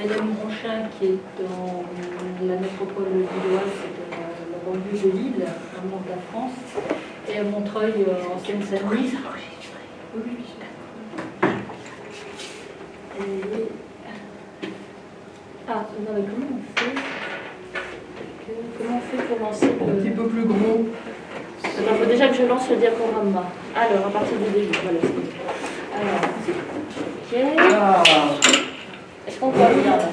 Hélène Bronchin, qui est dans la métropole lilloise, c'est la banlieue de Lille, au nord de la France, et à Montreuil, en Seine-Saint-Denis. Oui. Ah, non, mais comment on fait pour lancer un petit peu plus gros. Il faut déjà que je lance le diaporama. Alors, à partir du début, voilà. Alors, ok. Ah. Est-ce qu'on voit bien là?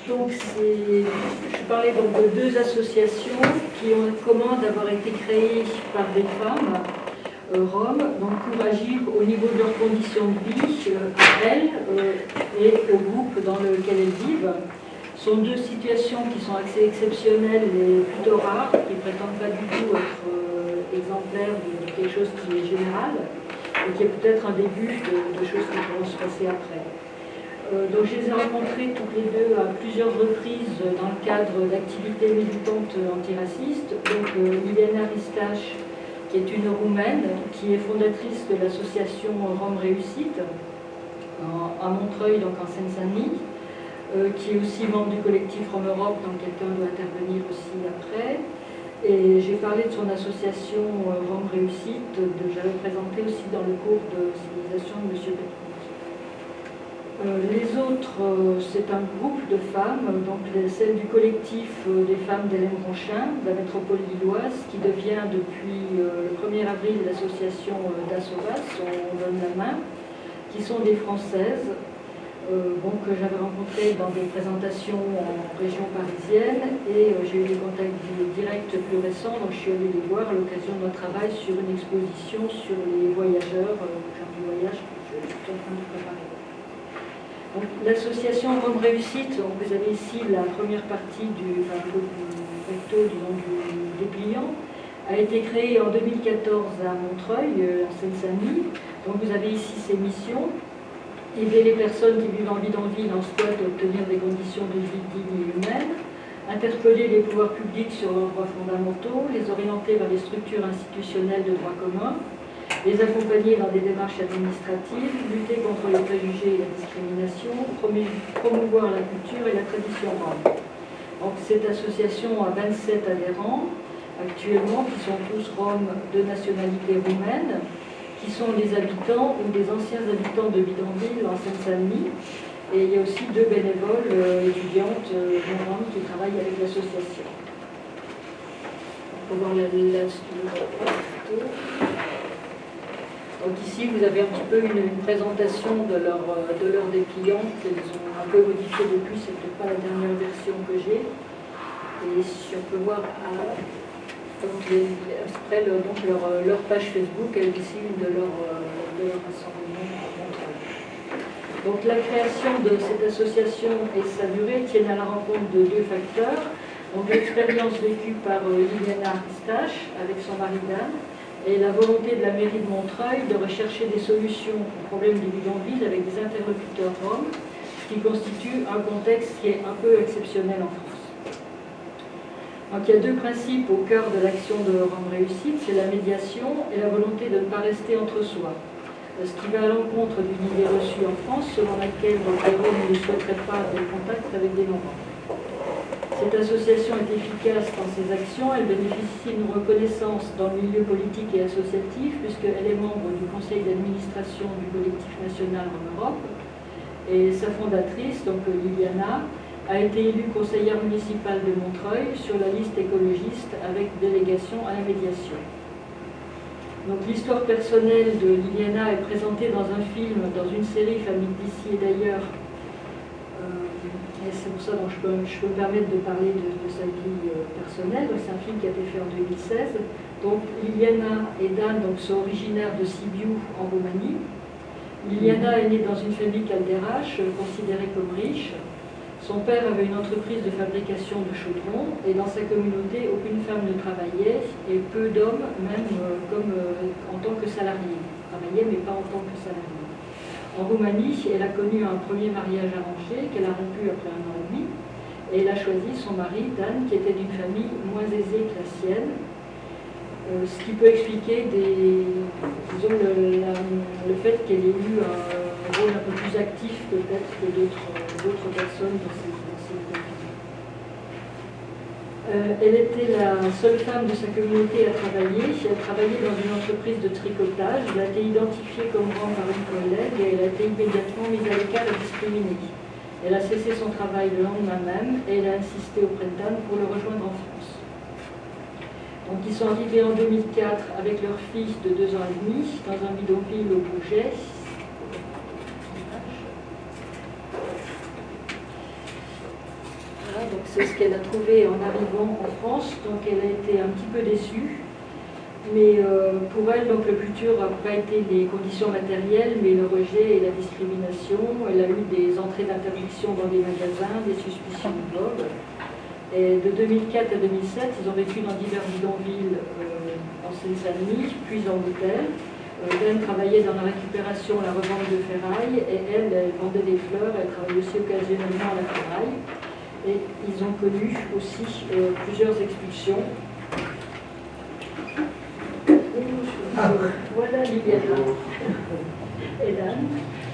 Donc, je parlais donc de deux associations qui ont le commun d'avoir été créées par des femmes roms, donc pour agir au niveau de leurs conditions de vie, à elles et au groupe dans lequel elles vivent. Ce sont deux situations qui sont assez exceptionnelles et plutôt rares, qui ne prétendent pas du tout être exemplaires de quelque chose qui est général, et qui est peut-être un début de choses qui pourront se passer après. Donc je les ai rencontrées toutes les deux à plusieurs reprises dans le cadre d'activités militantes antiracistes. Donc Liliana Ristache, qui est une Roumaine, qui est fondatrice de l'association Rome Réussite, à Montreuil, donc en Seine-Saint-Denis, qui est aussi membre du collectif Rome Europe, donc quelqu'un doit intervenir aussi après. Et j'ai parlé de son association Rome Réussite, j'avais présenté aussi dans le cours de civilisation de M. Petrouch. Les autres, c'est un groupe de femmes, donc celle du collectif des femmes d'Hélène Bronchin, de la métropole lilloise, qui devient depuis le 1er avril l'association d'Assovas, on donne la main, qui sont des Françaises, que j'avais rencontrées dans des présentations en région parisienne, et j'ai eu des contacts directs plus récents, donc je suis allée les voir à l'occasion de notre travail sur une exposition sur les voyageurs, genre du voyage que je suis en train de préparer. L'association Rome Réussite, donc vous avez ici la première partie du recto du dépliant, a été créée en 2014 à Montreuil, en Seine-Saint-Denis. Donc vous avez ici ses missions: aider les personnes qui vivent en bidonville, en squat, à obtenir des conditions de vie dignes et humaines, interpeller les pouvoirs publics sur leurs droits fondamentaux, les orienter vers les structures institutionnelles de droit commun, les accompagner dans des démarches administratives, lutter contre les préjugés et la discrimination, promouvoir la culture et la tradition rome. Donc cette association a 27 adhérents actuellement, qui sont tous roms de nationalité roumaine, qui sont des habitants ou des anciens habitants de bidonville en Seine-Saint-Denis. Et il y a aussi deux bénévoles étudiantes roms qui travaillent avec l'association. On peut voir la photo. Donc ici, vous avez un petit peu une présentation de leur dépliant qu'ils ont un peu modifié depuis, c'est peut-être pas la dernière version que j'ai. Et si on peut voir après leur page Facebook, elle est ici une de leur rassemblement à Montreuil. Donc la création de cette association et sa durée tiennent à la rencontre de deux facteurs. Donc l'expérience vécue par Liliana Ristache avec son mari Dan, et la volonté de la mairie de Montreuil de rechercher des solutions au problème des bidonvilles avec des interlocuteurs roms, ce qui constitue un contexte qui est un peu exceptionnel en France. Donc il y a deux principes au cœur de l'action de Rome Réussite, c'est la médiation et la volonté de ne pas rester entre soi. Ce qui va à l'encontre d'une idée reçue en France selon laquelle les Roms ne souhaiteraient pas des contacts avec des non-Roms. Cette association est efficace dans ses actions, elle bénéficie d'une reconnaissance dans le milieu politique et associatif, puisqu'elle est membre du conseil d'administration du collectif national en Europe, et sa fondatrice, donc Liliana, a été élue conseillère municipale de Montreuil sur la liste écologiste avec délégation à la médiation. Donc l'histoire personnelle de Liliana est présentée dans un film, dans une série Famille d'ici et d'ailleurs. Et c'est pour ça que je peux me permettre de parler de sa vie personnelle. C'est un film qui a été fait en 2016. Donc Liliana et Dan sont originaires de Sibiu en Roumanie. Liliana est née dans une famille calderache, considérée comme riche. Son père avait une entreprise de fabrication de chaudrons et dans sa communauté, aucune femme ne travaillait et peu d'hommes, même en tant que salariés. Travaillaient mais pas en tant que salariés. En Roumanie, elle a connu un premier mariage arrangé qu'elle a rompu après 1 an et demi, et elle a choisi son mari, Dan, qui était d'une famille moins aisée que la sienne, ce qui peut expliquer le fait qu'elle ait eu un rôle un peu plus actif peut-être que d'autres d'autres personnes dans ces conditions. Elle était la seule femme de sa communauté à travailler. Elle travaillait dans une entreprise de tricotage. Elle a été identifiée comme grande par une collègue et elle a été immédiatement mise à l'écart et discriminée. Elle a cessé son travail le lendemain même et elle a insisté auprès d'Anne pour le rejoindre en France. Donc ils sont arrivés en 2004 avec leur fils de 2 ans et demi dans un bidonville au Bourget. Voilà, donc c'est ce qu'elle a trouvé en arrivant en France. Donc elle a été un petit peu déçue. Mais pour elle, donc, le plus dur n'a pas été les conditions matérielles, mais le rejet et la discrimination. Elle a eu des entrées d'interdiction dans des magasins, des suspicions de vol. Et de 2004 à 2007, ils ont vécu dans divers bidonvilles en Seine-Saint-Denis, puis en hôtel. Ben travaillait dans la récupération, la revente de ferraille, et elle vendait des fleurs, elle travaillait aussi occasionnellement à la ferraille. Et ils ont connu aussi plusieurs expulsions. Voilà Liliana et Dan.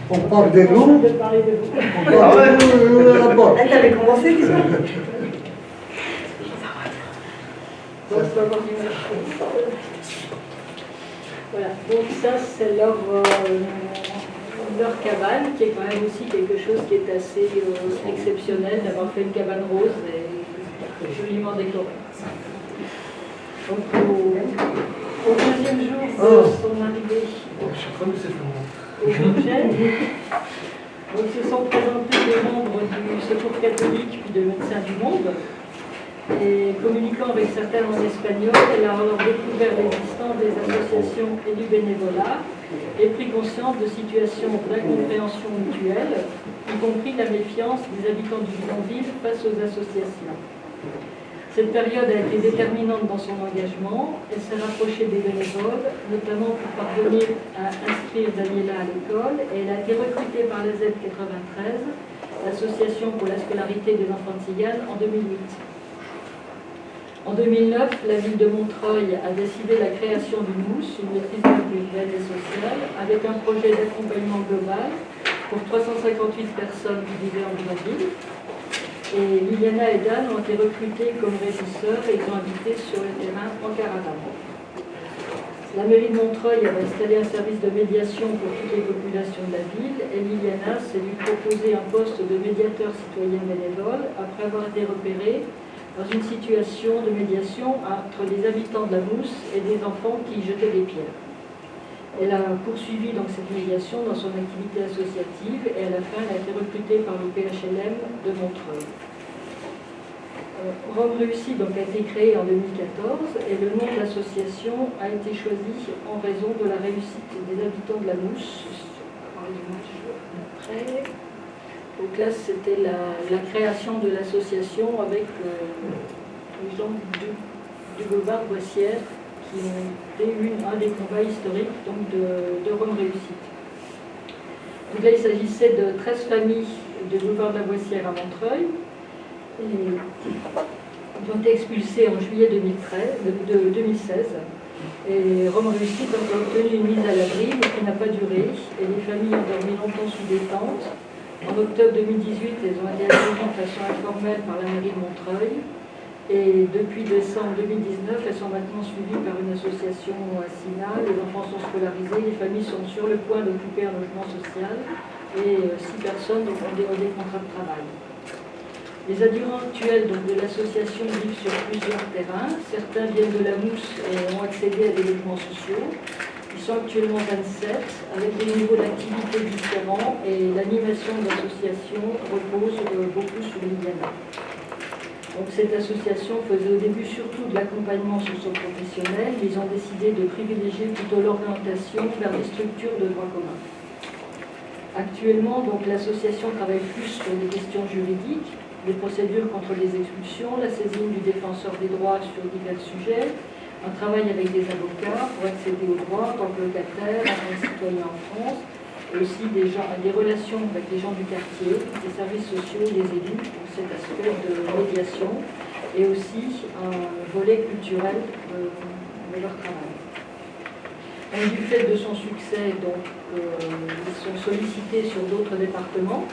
On parle de nous. De parler de vous. On parle de nous là-bas. Elle avait commencé, dis-moi. Donc, on va voir l'image. Voilà, donc ça c'est leur cabane, qui est quand même aussi quelque chose qui est assez exceptionnel, d'avoir fait une cabane rose et joliment décorée. Donc, au deuxième jour de son arrivée au Bourget, donc se sont présentés des membres du Secours catholique puis de Médecins du Monde. Et communiquant avec certains en espagnol, elle a alors découvert l'existence des associations et du bénévolat et pris conscience de situations d'incompréhension mutuelle, y compris la méfiance des habitants du bidonville face aux associations. Cette période a été déterminante dans son engagement. Elle s'est rapprochée des bénévoles, notamment pour parvenir à inscrire Daniela à l'école, et elle a été recrutée par la Z93, l'association pour la scolarité des enfants de Tziganes, en 2008. En 2009, la ville de Montreuil a décidé la création d'une mousse, une maîtrise culturelle et sociale, avec un projet d'accompagnement global pour 358 personnes qui vivaient en ville. Et Liliana et Dan ont été recrutés comme régisseurs et ils ont habité sur le terrain en caravane. La mairie de Montreuil avait installé un service de médiation pour toutes les populations de la ville et Liliana s'est lui proposer un poste de médiateur citoyen bénévole après avoir été repérée dans une situation de médiation entre les habitants de la Mousse et des enfants qui jetaient des pierres. Elle a poursuivi donc cette médiation dans son activité associative et à la fin elle a été recrutée par le PHLM de Montreuil. Rome Réussie donc, a été créée en 2014 et le nom de l'association a été choisi en raison de la réussite des habitants de la Mousse. Donc là c'était la création de l'association avec les gens du boulevard Boissière qui ont été un des combats historiques donc, de Rome Réussite. Donc là, il s'agissait de 13 familles de boulevard de la Boissière à Montreuil. Et ils ont été expulsés en juillet 2016. Et Rome Réussite a obtenu une mise à l'abri, mais qui n'a pas duré. Et les familles ont dormi longtemps sous des tentes. En octobre 2018, elles ont été accueillies de façon informelle par la mairie de Montreuil. Et depuis décembre 2019, elles sont maintenant suivies par une association à Sina. Les enfants sont scolarisés, les familles sont sur le point d'occuper un logement social et 6 personnes ont des contrats de travail. Les adhérents actuels donc, de l'association vivent sur plusieurs terrains. Certains viennent de la Mousse et ont accédé à des logements sociaux. Ils sont actuellement 27 avec des niveaux d'activité différents et l'animation de l'association repose beaucoup sur Liliana. Donc, cette association faisait au début surtout de l'accompagnement socio-professionnel, mais ils ont décidé de privilégier plutôt l'orientation vers des structures de droit commun. Actuellement, l'association travaille plus sur les questions juridiques, les procédures contre les expulsions, la saisine du défenseur des droits sur divers sujets, un travail avec des avocats pour accéder aux droits en tant que locataire, en tant que citoyen en France, et aussi des relations avec les gens du quartier, les services sociaux, les élus, pour cet aspect de médiation, et aussi un volet culturel de leur travail. Donc, du fait de son succès, ils sont sollicités sur d'autres départements.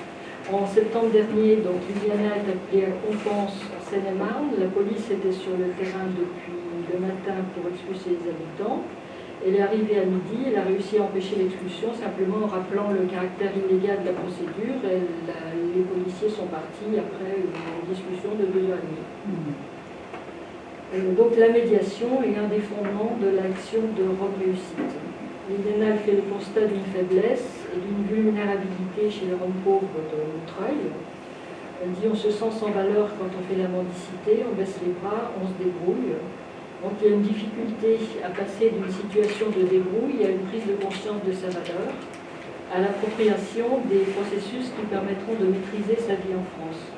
En septembre dernier, donc, Liliana est appelée à Compense, en Seine-et-Marne. La police était sur le terrain depuis le matin pour expulser les habitants. Elle est arrivée à midi, elle a réussi à empêcher l'expulsion simplement en rappelant le caractère illégal de la procédure. Les policiers sont partis après une discussion de 2h30. Donc la médiation est un des fondements de l'action de Rome Réussite. Liliana fait le constat d'une faiblesse et d'une vulnérabilité chez les Roms pauvres de Montreuil. Elle dit on se sent sans valeur quand on fait la mendicité, on baisse les bras, on se débrouille. Donc il y a une difficulté à passer d'une situation de débrouille à une prise de conscience de sa valeur, à l'appropriation des processus qui permettront de maîtriser sa vie en France.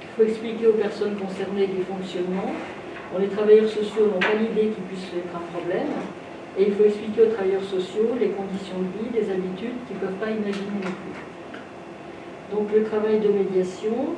Il faut expliquer aux personnes concernées les fonctionnements. Bon, les travailleurs sociaux n'ont pas l'idée qu'il puisse être un problème. Et il faut expliquer aux travailleurs sociaux les conditions de vie, les habitudes qu'ils ne peuvent pas imaginer non plus. Donc le travail de médiation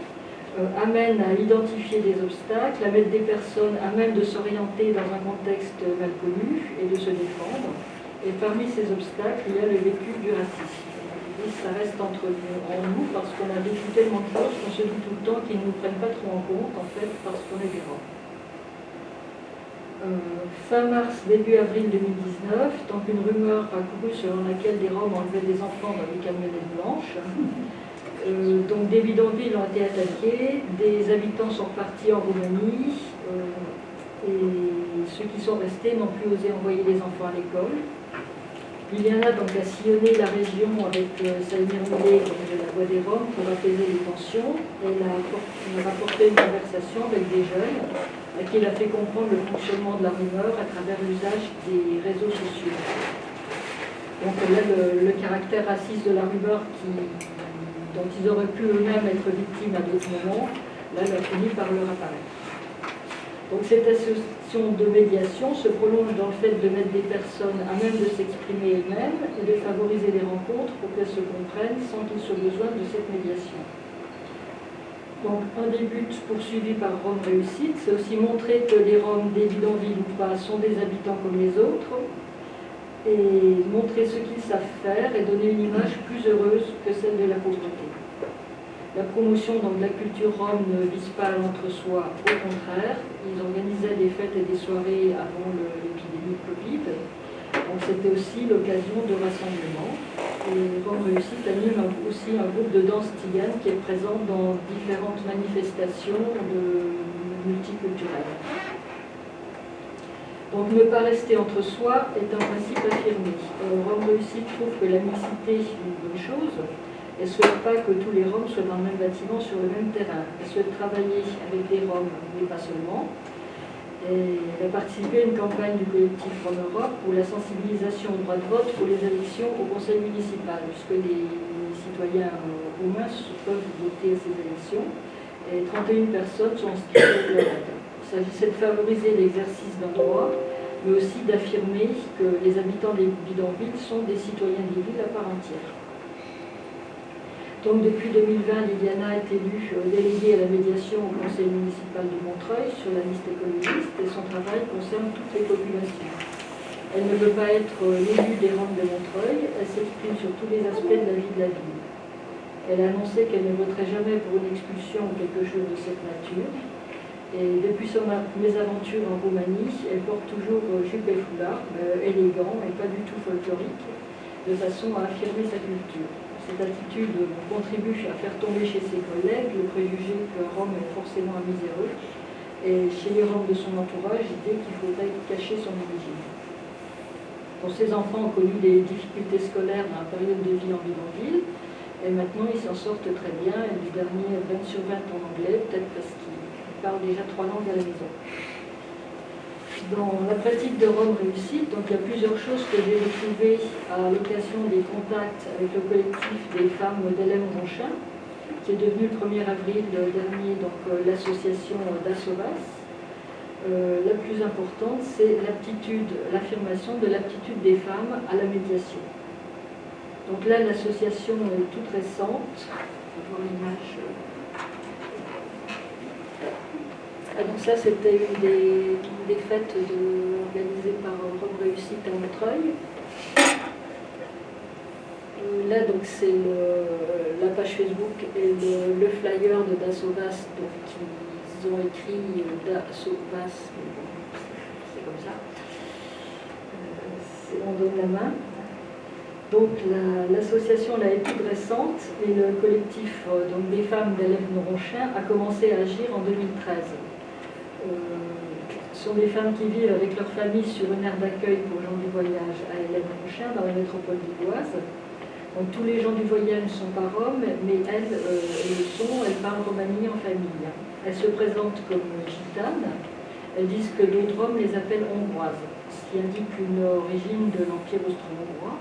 amène à identifier des obstacles, à mettre des personnes à même de s'orienter dans un contexte mal connu et de se défendre. Et parmi ces obstacles, il y a le vécu du racisme. Et ça reste en nous parce qu'on a vécu tellement de choses qu'on se dit tout le temps qu'ils ne nous prennent pas trop en compte, en fait, parce qu'on est des Roms. Fin mars, début avril 2019, donc une rumeur a couru selon laquelle des Roms enlevaient des enfants dans des camionnettes blanches. Donc des bidonvilles ont été attaqués, des habitants sont repartis en Roumanie et ceux qui sont restés n'ont plus osé envoyer les enfants à l'école. Liliana donc a sillonné la région avec Saïmir Millet de la Voix des Roms pour apaiser les tensions. Elle a rapporté une conversation avec des jeunes à qui elle a fait comprendre le fonctionnement de la rumeur à travers l'usage des réseaux sociaux. Donc là, le caractère raciste de la rumeur dont ils auraient pu eux-mêmes être victimes à d'autres moments, là, elle a fini par leur apparaître. Donc cette association de médiation se prolonge dans le fait de mettre des personnes à même de s'exprimer elles-mêmes et de favoriser des rencontres pour qu'elles se comprennent sans qu'il soit besoin de cette médiation. Donc un des buts poursuivis par Rome Réussite, c'est aussi montrer que les Roms, des bidonvilles ou pas, sont des habitants comme les autres, et montrer ce qu'ils savent faire et donner une image plus heureuse que celle de la pauvreté. La promotion donc, de la culture rome ne vise pas à l'entre-soi, au contraire. Ils organisaient des fêtes et des soirées avant l'épidémie de Covid. Donc c'était aussi l'occasion de rassemblement. Et Rome Réussite anime aussi un groupe de danse tzigane qui est présent dans différentes manifestations multiculturelles. Donc ne pas rester entre soi est un principe affirmé. Rome Réussite trouve que la mixité est une bonne chose. Elle ne souhaite pas que tous les Roms soient dans le même bâtiment sur le même terrain. Elle souhaite travailler avec des Roms, mais pas seulement. Et elle a participé à une campagne du collectif Rome Europe pour la sensibilisation au droit de vote pour les élections au conseil municipal, puisque les citoyens roumains peuvent voter à ces élections. Et 31 personnes sont inscrites avec leur aide. Il s'agissait de favoriser l'exercice d'un droit, mais aussi d'affirmer que les habitants des bidonvilles sont des citoyens des villes à part entière. Donc depuis 2020, Liliana est élue déléguée à la médiation au conseil municipal de Montreuil sur la liste écologiste et son travail concerne toutes les populations. Elle ne veut pas être l'élue des Roms de Montreuil, elle s'exprime sur tous les aspects de la vie de la ville. Elle a annoncé qu'elle ne voterait jamais pour une expulsion ou quelque chose de cette nature. Et depuis son mésaventure en Roumanie, elle porte toujours jupe et foulard, élégant et pas du tout folklorique, de façon à affirmer sa culture. Cette attitude contribue à faire tomber chez ses collègues le préjugé qu'un Rome est forcément un miséreux, et chez les Roms de son entourage, l'idée qu'il faudrait cacher son origine. Pour ses enfants ont connu des difficultés scolaires dans la période de vie en bidonville, et maintenant ils s'en sortent très bien, et du dernier 20 sur 20 en anglais, peut-être parce qu'ils parlent déjà 3 langues à la maison. Dans la pratique de Rome Réussite, donc il y a plusieurs choses que j'ai découvertes à l'occasion des contacts avec le collectif des femmes d'Hélène Ronchin, qui est devenu le 1er avril dernier l'association d'Assovas. La plus importante, c'est l'affirmation de l'aptitude des femmes à la médiation. Donc là, l'association est toute récente. On va voir l'image. Ah, donc ça, c'était une des fêtes organisées par Rome Réussite à Montreuil. là, donc, c'est la page Facebook et le flyer de Dasovas, donc ils ont écrit Dasovas, mais bon, c'est comme ça. On donne la main. Donc l'association La Étude récente et le collectif donc, des femmes d'Hélène Ronchin a commencé à agir en 2013. Ce sont des femmes qui vivent avec leur famille sur une aire d'accueil pour gens du voyage à Hélène Ronchin dans la métropole lilloise. Donc tous les gens du voyage ne sont pas roms, mais elles le sont, elles parlent romani en famille. Elles se présentent comme gitanes, elles disent que d'autres roms les appellent hongroises, ce qui indique une origine de l'Empire austro-hongrois.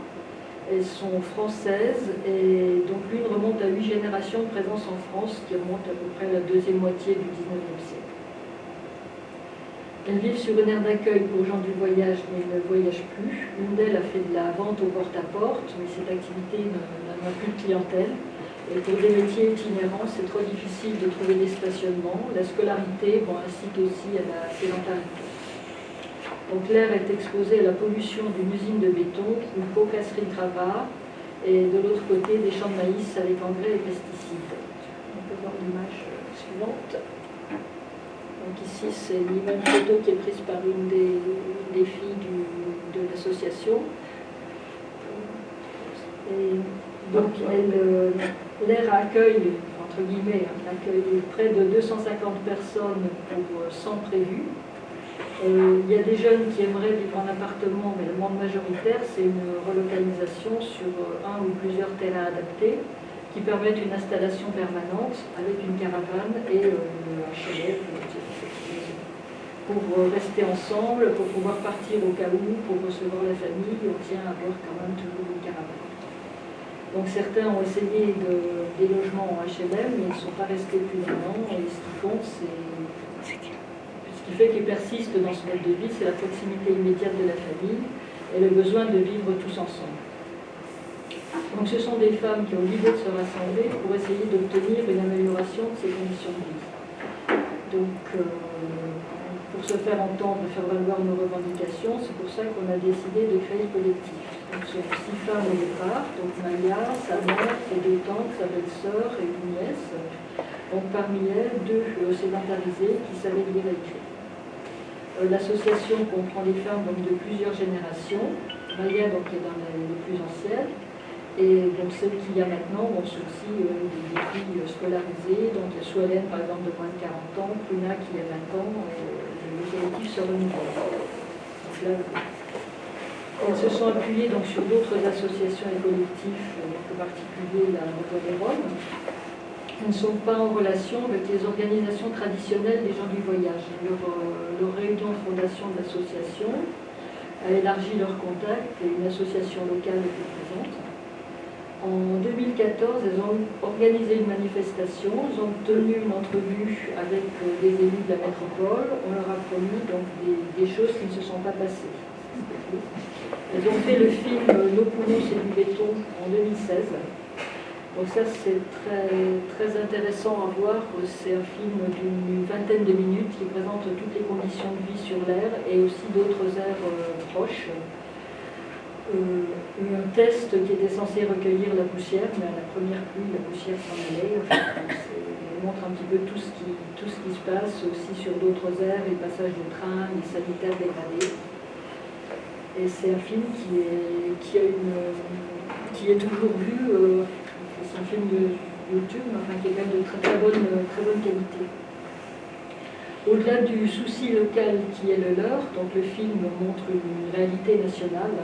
Elles sont françaises et donc l'une remonte à 8 générations de présence en France qui remonte à peu près à la deuxième moitié du 19e siècle. Elles vivent sur une aire d'accueil pour gens du voyage mais ne voyagent plus. L'une d'elles a fait de la vente au porte-à-porte, mais cette activité n'a plus de clientèle. Et pour des métiers itinérants, c'est trop difficile de trouver des stationnements. La scolarité incite aussi à la sédentarité. Donc l'air est exposé à la pollution d'une usine de béton, une cocasserie de gravats, et de l'autre côté des champs de maïs avec engrais et pesticides. On peut voir l'image suivante. Donc ici c'est une photo qui est prise par une des filles de l'association. Et donc l'air accueille, entre guillemets, accueille près de 250 personnes pour 100 prévus. Il y a des jeunes qui aimeraient vivre en appartement, mais le monde majoritaire, c'est une relocalisation sur un ou plusieurs terrains adaptés qui permettent une installation permanente avec une caravane et un chalet pour rester ensemble, pour pouvoir partir au cas où, pour recevoir la famille. On tient à avoir quand même toujours une caravane. Donc certains ont essayé des logements en HLM, mais ils ne sont pas restés plus d'un an, et ce qu'ils font, ce qui fait qu'ils persistent dans ce mode de vie, c'est la proximité immédiate de la famille et le besoin de vivre tous ensemble. Donc ce sont des femmes qui ont l'idée de se rassembler pour essayer d'obtenir une amélioration de ces conditions de vie. Donc pour se faire entendre et faire valoir nos revendications, c'est pour ça qu'on a décidé de créer le collectif. Donc ce sont 6 femmes au départ, donc Maya, sa mère, ses 2 tantes, sa belle-sœur et une nièce. Donc parmi elles, 2 sédentarisées qui savaient lire et écrire. L'association comprend des femmes donc, de plusieurs générations. Maya donc, est dans les plus anciennes. Et donc celles qu'il y a maintenant sont aussi des filles scolarisées. Donc Suelen par exemple de moins de 40 ans, Pruna qui a 20 ans, le collectif se renouvelle. Elles se sont appuyées donc, sur d'autres associations et collectifs, en particulier la Voix des Roms. Elles ne sont pas en relation avec les organisations traditionnelles des gens du voyage. Leur réunion de fondation de l'association a élargi leurs contacts et une association locale était présente. En 2014, elles ont organisé une manifestation, elles ont tenu une entrevue avec des élus de la métropole. On leur a promis donc, des choses qui ne se sont pas passées. Elles ont fait le film Nos poumons, c'est du béton en 2016. Donc ça c'est très intéressant à voir, c'est un film d'une vingtaine de minutes qui présente toutes les conditions de vie sur l'air et aussi d'autres aires proches. Un test qui était censé recueillir la poussière, mais à la première pluie la poussière s'en allait. Il montre un petit peu tout ce qui se passe aussi sur d'autres aires, les passages de train, les sanitaires dégradés. Et c'est un film qui est toujours vu. C'est un film de YouTube, qui est quand même de très bonne qualité. Au-delà du souci local qui est le leur, donc le film montre une réalité nationale,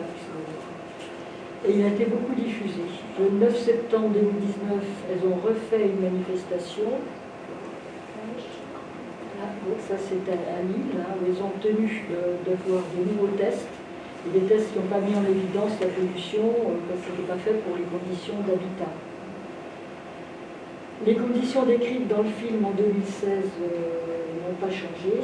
et il a été beaucoup diffusé. Le 9 septembre 2019, elles ont refait une manifestation. Donc ça c'est à Lille, où elles ont obtenu d'avoir de nouveaux tests. Et des tests qui n'ont pas mis en évidence la pollution, parce que ce n'était pas fait pour les conditions d'habitat. Les conditions décrites dans le film en 2016 n'ont pas changé.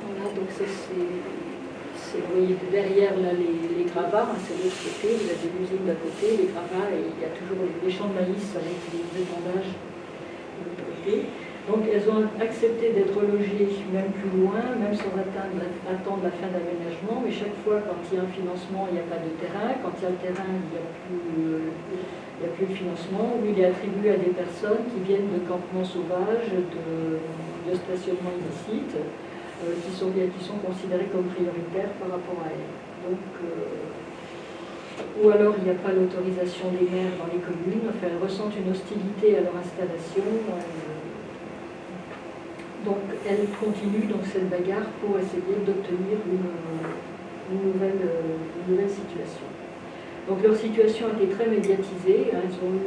Voilà, donc ça c'est, vous voyez derrière là, les gravats, c'est de l'autre côté, vous avez l'usine d'à côté, les gravats, et il y a toujours les champs de maïs avec les étendages de l'autre côté. Donc elles ont accepté d'être logées même plus loin, même sans attendre la fin d'aménagement, mais chaque fois quand il y a un financement, il n'y a pas de terrain, quand il y a le terrain, il n'y a plus de financement, ou il est attribué à des personnes qui viennent de campements sauvages, de stationnements illicites, qui sont considérés comme prioritaires par rapport à elles. Donc, ou alors il n'y a pas l'autorisation des maires dans les communes, enfin, elles ressentent une hostilité à leur installation. Donc elles continuent donc, cette bagarre pour essayer d'obtenir une nouvelle situation. Donc leur situation a été très médiatisée, hein, elles ont eu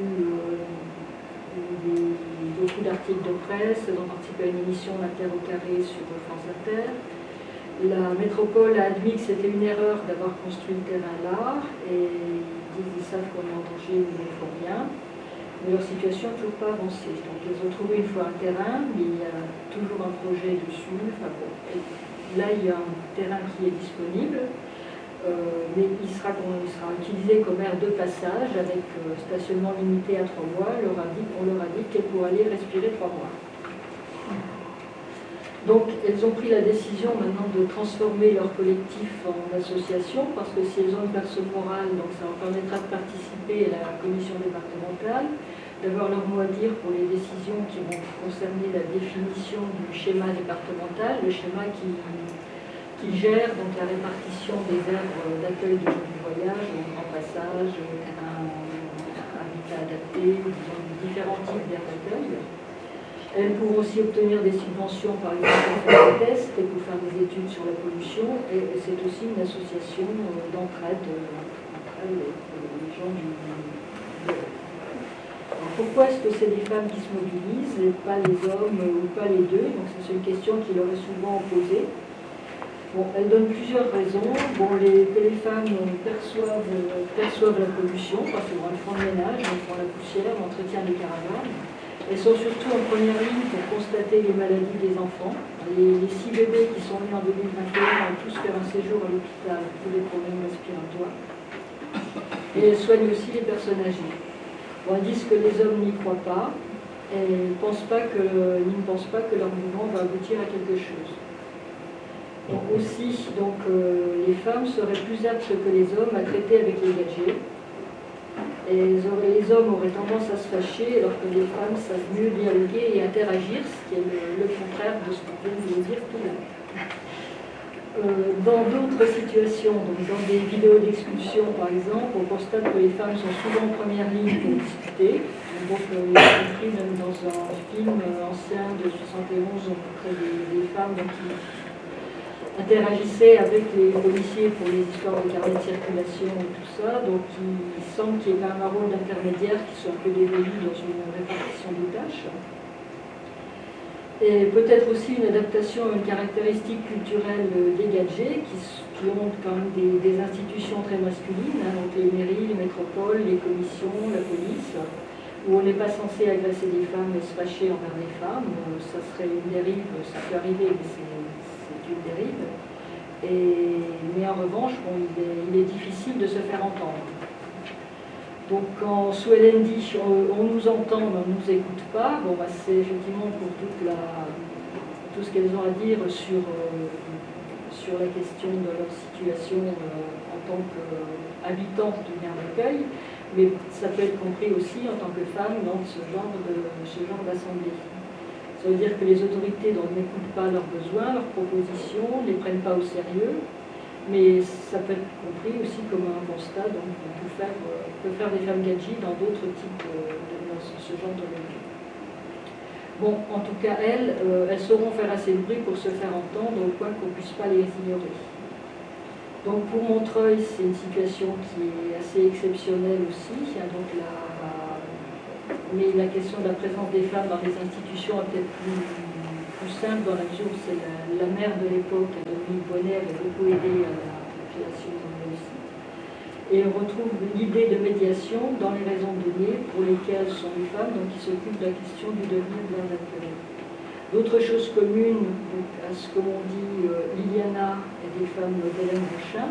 beaucoup d'articles de presse, elles ont participé à une émission d'Inter au carré sur France Inter. La métropole a admis que c'était une erreur d'avoir construit le terrain là, et ils savent qu'on est en danger, mais ils font rien. Mais leur situation n'a toujours pas avancé. Donc ils ont trouvé une fois un terrain, mais il y a toujours un projet dessus. Enfin, bon. Là, il y a un terrain qui est disponible, mais il sera utilisé comme aire de passage avec stationnement limité à 3 mois. On leur a dit qu'elles pourraient aller respirer 3 mois. Donc, elles ont pris la décision maintenant de transformer leur collectif en association, parce que si elles ont une personne morale, donc ça leur permettra de participer à la commission départementale, d'avoir leur mot à dire pour les décisions qui vont concerner la définition du schéma départemental, le schéma qui gère donc la répartition des aires d'accueil de gens du voyage, donc grand passage, terrain, habitat adapté, disons, différents types d'aires d'accueil. Elles pourront aussi obtenir des subventions, par exemple, pour faire des tests et pour faire des études sur la pollution. Et c'est aussi une association d'entraide entre elles et les gens du Alors, pourquoi est-ce que c'est les femmes qui se mobilisent et pas les hommes ou pas les deux? Donc c'est une question qui leur est souvent posée. Bon, elle donne plusieurs raisons. Bon, que les femmes perçoivent la pollution parce qu'elles font le ménage, elles font la poussière, l'entretien des caravanes. Elles sont surtout en première ligne pour constater les maladies des enfants. Les 6 bébés qui sont nés en 2021 ont tous fait un séjour à l'hôpital pour des problèmes respiratoires. Et elles soignent aussi les personnes âgées. Bon, elles disent que les hommes n'y croient pas et ils ne pensent pas que leur mouvement va aboutir à quelque chose. Donc aussi, les femmes seraient plus aptes que les hommes à traiter avec les gadgets. Et les hommes auraient tendance à se fâcher, alors que les femmes savent mieux dialoguer et interagir, ce qui est le contraire de ce qu'on vient de vous dire tout à l'heure. Dans d'autres situations, donc dans des vidéos d'expulsion par exemple, on constate que les femmes sont souvent en première ligne pour discuter. Donc, il y a compris même dans un film ancien de 71, on montrait des femmes qui interagissaient avec les policiers pour les histoires de carnet de circulation et tout ça. Donc il semble qu'il y ait quand même un rôle d'intermédiaire qui soit un peu dévolu dans une répartition des tâches. Et peut-être aussi une adaptation à une caractéristique culturelle des gadgets qui ont quand même des institutions très masculines, hein, donc les mairies, les métropoles, les commissions, la police, où on n'est pas censé agresser des femmes et se fâcher envers des femmes. Ça serait une dérive, ça peut arriver, mais c'est une dérive. Mais en revanche, il est difficile de se faire entendre. Donc quand Suellen dit on nous entend mais on ne nous écoute pas, c'est effectivement pour tout ce qu'elles ont à dire sur la question de leur situation en tant qu'habitantes d'une aire d'accueil, mais ça peut être compris aussi en tant que femme dans ce genre d'assemblée. Ça veut dire que les autorités n'écoutent pas leurs besoins, leurs propositions, ne les prennent pas au sérieux, mais ça peut être compris aussi comme un constat. Donc on peut faire des femmes gadgets dans d'autres types dans ce genre de lieu. Bon, en tout cas, elles sauront faire assez de bruit pour se faire entendre au point qu'on ne puisse pas les ignorer. Donc pour Montreuil, c'est une situation qui est assez exceptionnelle aussi. Mais la question de la présence des femmes dans les institutions est peut-être plus simple dans la mesure où c'est la maire de l'époque, Dominique Bonnet, avait beaucoup aidé à la création de réussite. Et on retrouve l'idée de médiation dans les raisons données pour lesquelles sont les femmes, donc qui s'occupent de la question du devenir de l'aire d'accueil. D'autres choses communes à ce que l'on dit Liliana et des femmes d'Hélène Bouchin,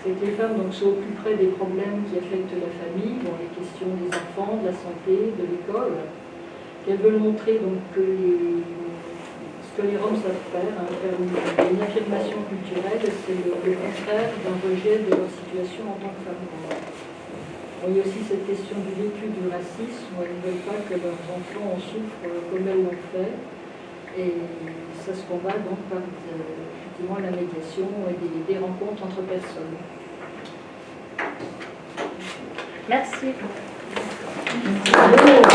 c'est que les femmes sont au plus près des problèmes qui affectent la famille, les questions des enfants, de la santé, de l'école. Elles veulent montrer donc, ce que les Roms savent faire, hein, faire une affirmation culturelle, c'est le contraire d'un rejet de leur situation en tant que femmes. Bon, il y a aussi cette question du vécu du racisme, où elles ne veulent pas que leurs enfants en souffrent comme elles l'ont fait. Et ça se combat donc par effectivement la médiation et des rencontres entre personnes. Merci. Bravo.